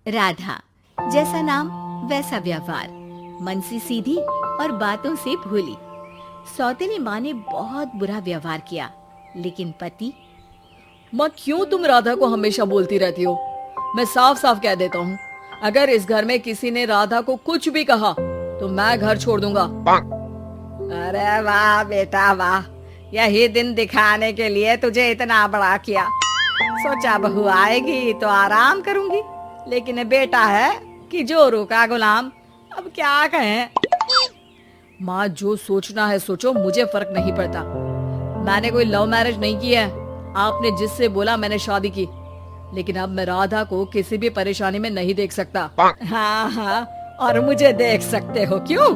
राधा, जैसा नाम वैसा व्यवहार, मन से सीधी और बातों से भोली। सौतेली माँ ने बहुत बुरा व्यवहार किया, लेकिन पति। माँ, क्यों तुम राधा को हमेशा बोलती रहती हो? मैं साफ साफ कह देता हूँ, अगर इस घर में किसी ने राधा को कुछ भी कहा तो मैं घर छोड़ दूंगा। अरे वाह बेटा वाह, यही दिन दिखाने के लिए तुझे इतना बड़ा किया। सोचा बहू आएगी तो आराम करूंगी, लेकिन बेटा है कि जोरू का गुलाम। अब क्या कहें। माँ, जो सोचना है सोचो, मुझे फर्क नहीं पड़ता। मैंने कोई लव मैरिज नहीं की है। आपने जिससे बोला मैंने शादी की, लेकिन अब मैं राधा को किसी भी परेशानी में नहीं देख सकता। हाँ हाँ, और मुझे देख सकते हो क्यों?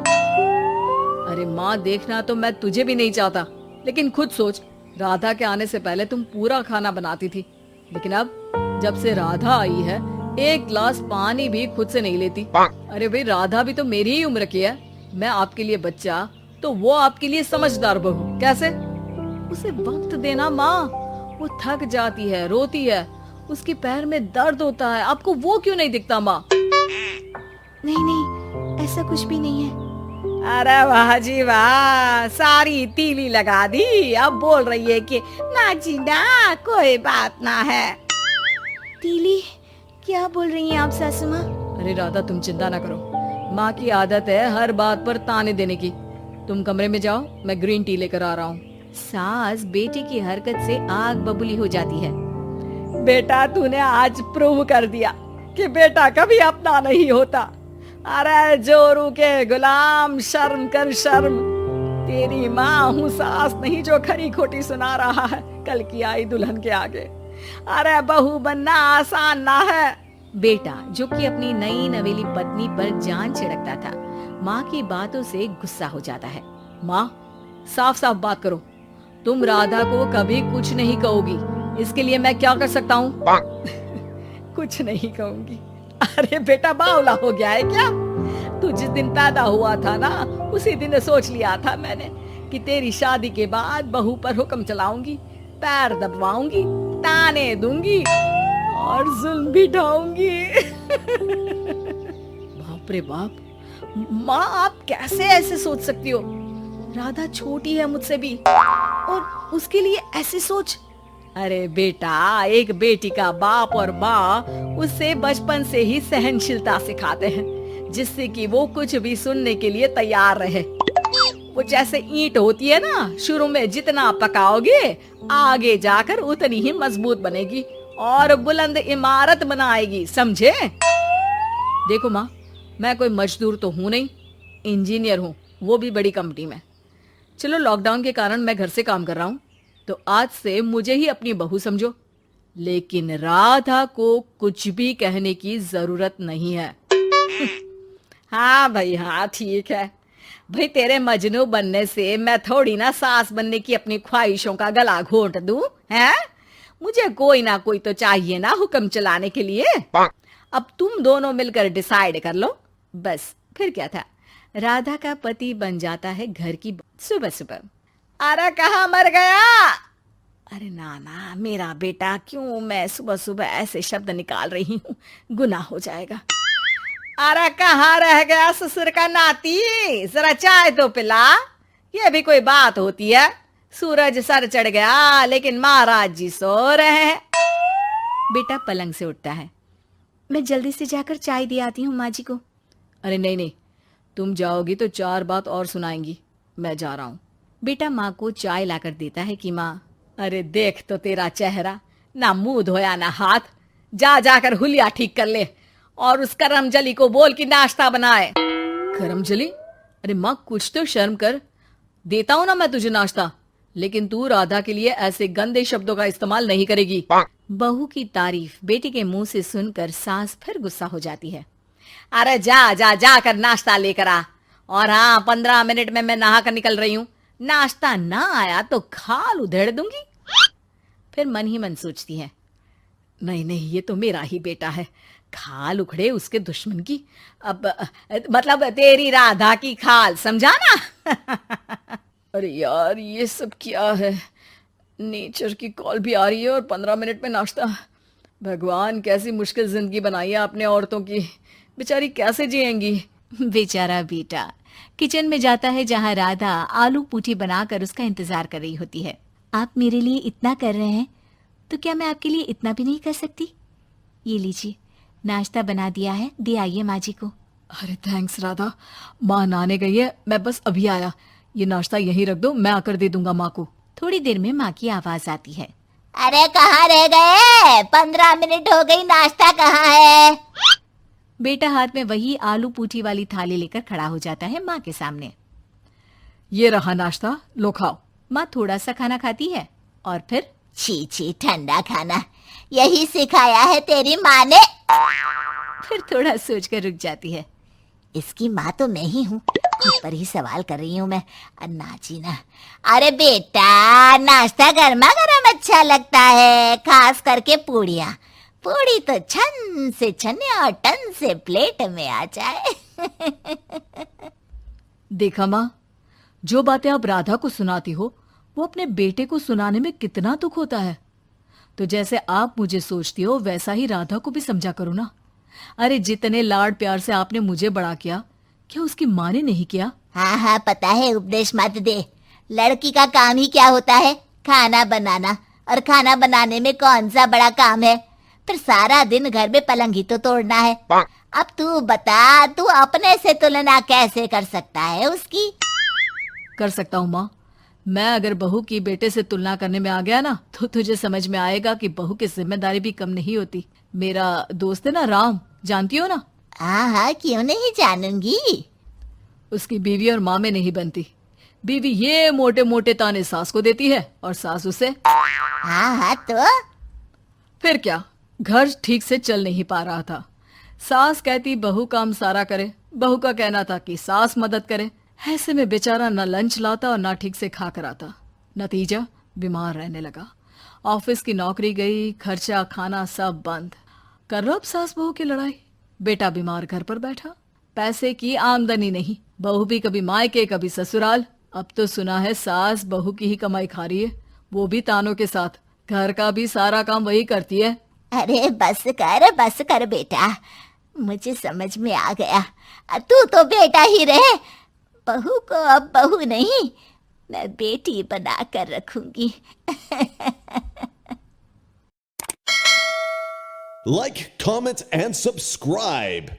अरे माँ, देखना तो मैं तुझे भी नहीं चाहता, लेकिन खुद सोच, राधा के आने से पहले तुम पूरा खाना बनाती थी, लेकिन अब जब से राधा आई है एक गिलास पानी भी खुद से नहीं लेती। अरे भाई, राधा भी तो मेरी ही उम्र की है। मैं आपके लिए बच्चा तो वो आपके लिए समझदार बहू। कैसे? उसे वक्त देना माँ, वो थक जाती है, रोती है, उसके पैर में दर्द होता है। आपको वो क्यों नहीं दिखता माँ? नहीं नहीं, ऐसा कुछ भी नहीं है। अरे वाह जी वाह, सारी तीली लगा दी। अब बोल रही है कि ना जी ना, कोई बात ना है। तीली, क्या बोल रही हैं आप सासू माँ? अरे राधा, तुम चिंता ना करो। माँ की आदत है हर बात पर ताने देने की। तुम कमरे में जाओ, मैं ग्रीन टी लेकर आ रहा हूँ। सास बेटे की हरकत से आग बबूली हो जाती है। बेटा, तूने आज प्रूव कर दिया कि बेटा कभी अपना नहीं होता। अरे जोरू के गुलाम, शर्म कर शर्म। तेरी माँ हूँ, सास नहीं जो खरी खोटी सुना रहा है कल की आई दुल्हन के आगे। अरे बहू बनना आसान ना है। बेटा, जो कि अपनी नई नवेली पत्नी पर जान छिड़कता था, माँ की बातों से गुस्सा हो जाता है। माँ, साफ साफ बात करो। तुम राधा को कभी कुछ नहीं कहोगी, इसके लिए मैं क्या कर सकता हूँ? कुछ नहीं कहूंगी। अरे बेटा, बावला हो गया है क्या? तू जिस दिन पैदा हुआ था ना, उसी दिन सोच लिया था मैंने कि तेरी शादी के बाद बहू पर हुक्म चलाऊंगी, पैर दबवाऊंगी, ताने दूंगी और जुल्म भी ढाऊंगी। बाप रे बाप! माँ, आप कैसे ऐसे सोच सकती हो? राधा छोटी है मुझसे भी, और उसके लिए ऐसी सोच। अरे बेटा, एक बेटी का बाप और माँ उससे बचपन से ही सहनशीलता सिखाते हैं, जिससे कि वो कुछ भी सुनने के लिए तैयार रहे। वो जैसे ईंट होती है ना, शुरू में जितना पकाओगे आगे जाकर उतनी ही मजबूत बनेगी और बुलंद इमारत बनाएगी, समझे? देखो माँ, मैं कोई मजदूर तो हूँ नहीं, इंजीनियर हूँ, वो भी बड़ी कंपनी में। चलो, लॉकडाउन के कारण मैं घर से काम कर रहा हूँ, तो आज से मुझे ही अपनी बहू समझो, लेकिन राधा को कुछ भी कहने की जरूरत नहीं है। हाँ भाई हाँ, ठीक है भाई। तेरे मजनू बनने से मैं थोड़ी ना सास बनने की अपनी ख्वाहिशों का गला घोंट दूं, हैं? मुझे कोई ना कोई तो चाहिए ना हुक्म चलाने के लिए। अब तुम दोनों मिलकर डिसाइड कर लो बस। फिर क्या था, राधा का पति बन जाता है घर की सुबह सुबह। अरे कहाँ मर गया? अरे ना, मेरा बेटा, क्यों मैं सुबह सुबह ऐसे शब्द निकाल रही हूँ, गुनाह हो जाएगा। अरे कहाँ रह गया ससुर का नाती? जरा चाय तो पिला। ये भी कोई बात होती है? सूरज सर चढ़ गया, लेकिन महाराज जी सो रहे हैं। बेटा पलंग से उठता है। मैं जल्दी से जाकर चाय दे आती हूँ माँ जी को। अरे नहीं नहीं, तुम जाओगी तो 4 बात और सुनाएंगी। मैं जा रहा हूँ। बेटा माँ को चाय लाकर देता है कि माँ। अरे देख तो तेरा चेहरा, ना मुंह धोया ना हाथ। जा जाकर हुलिया ठीक कर ले और उस करमजली को बोल कि नाश्ता बनाए। करमजली? अरे माँ, कुछ तो शर्म कर। देता हूँ ना मैं तुझे नाश्ता, लेकिन तू राधा के लिए ऐसे गंदे शब्दों का इस्तेमाल नहीं करेगी। बहू की तारीफ बेटी के मुंह से सुनकर सास फिर गुस्सा हो जाती है। अरे जाकर नाश्ता लेकर आ। और हाँ, 15 मिनट में मैं नहा कर निकल रही हूँ। नाश्ता ना आया तो खाल उधेड़ दूंगी। फिर मन ही मन सोचती है, नहीं, ये तो मेरा ही बेटा है, खाल उखड़े उसके दुश्मन की। अब मतलब तेरी राधा की खाल, समझा ना? अरे यार, ये सब क्या है? नेचर की कॉल भी आ रही है और 15 मिनट में नाश्ता। भगवान, कैसी मुश्किल जिंदगी बनाई है आपने औरतों की। बेचारी कैसे जिएंगी। बेचारा बेटा किचन में जाता है जहाँ राधा आलू पूठी बनाकर उसका इंतजार कर रही होती है। आप मेरे लिए इतना कर रहे हैं तो क्या मैं आपके लिए इतना भी नहीं कर सकती? ये लीजिए, नाश्ता बना दिया है, दे आइए माँ जी को। अरे थैंक्स राधा, माँ नहाने गई है, मैं बस अभी आया। ये नाश्ता यहीं रख दो, मैं आकर दे दूंगा माँ को। थोड़ी देर में माँ की आवाज आती है। अरे कहाँ रह गए? 15 मिनट हो गई, नाश्ता कहाँ है? बेटा हाथ में वही आलू पूठी वाली थाली लेकर खड़ा हो जाता है माँ के सामने। ये रहा नाश्ता, लो खाओ। माँ थोड़ा सा खाना खाती है और फिर छी छी, ठंडा खाना यही सिखाया है तेरी माँ ने? फिर थोड़ा सोचकर रुक जाती है। इसकी माँ तो मैं ही हूँ, खुद पर ही सवाल कर रही हूँ मैं। नाची ना। अरे बेटा, नाश्ता गर्मा गर्म अच्छा लगता है, खास करके पूड़ियाँ। पूड़ी तो छन से छने और टन से प्लेट में आ जाए। देखा माँ, जो बातें आप राधा को सुनाती हो वो अपने बेटे को सुनाने में कितना दुख होता है। तो जैसे आप मुझे सोचती हो वैसा ही राधा को भी समझा करो ना। अरे जितने लाड प्यार से आपने मुझे बड़ा किया, क्या उसकी माँ ने नहीं किया? हाँ हाँ, पता है, उपदेश मत दे। लड़की का काम ही क्या होता है? खाना बनाना। और खाना बनाने में कौन सा बड़ा काम है? फिर सारा दिन घर में पलंग ही तो तोड़ना है। अब तू बता, तू अपने से तुलना कैसे कर सकता है उसकी? कर सकता हूँ माँ। मैं अगर बहू की बेटे से तुलना करने में आ गया ना, तो तुझे समझ में आएगा कि बहू की जिम्मेदारी भी कम नहीं होती। मेरा दोस्त है ना राम, जानती हो ना? हाँ हाँ, क्यों नहीं जानूंगी। उसकी बीवी और माँ में नहीं बनती। बीवी ये मोटे मोटे ताने सास को देती है और सास उसे। हाँ हाँ, तो फिर क्या, घर ठीक से चल नहीं पा रहा था। सास कहती बहू काम सारा करे, बहू का कहना था कि सास मदद करे। ऐसे में बेचारा न लंच लाता और ना ठीक से खा कर आता। नतीजा, बीमार रहने लगा। ऑफिस की नौकरी गई, खर्चा खाना सब बंद। कर लो अब सास बहू की लड़ाई। बेटा बीमार घर पर बैठा, पैसे की आमदनी नहीं, बहू भी कभी मायके कभी ससुराल। अब तो सुना है सास बहू की ही कमाई खा रही है, वो भी तानों के साथ। घर का भी सारा काम वही करती है। अरे बस कर बेटा, मुझे समझ में आ गया। तू तो बेटा ही रहे। बहू को अब बहू नहीं, मैं बेटी बना कर रखूंगी। Like, comment, and subscribe.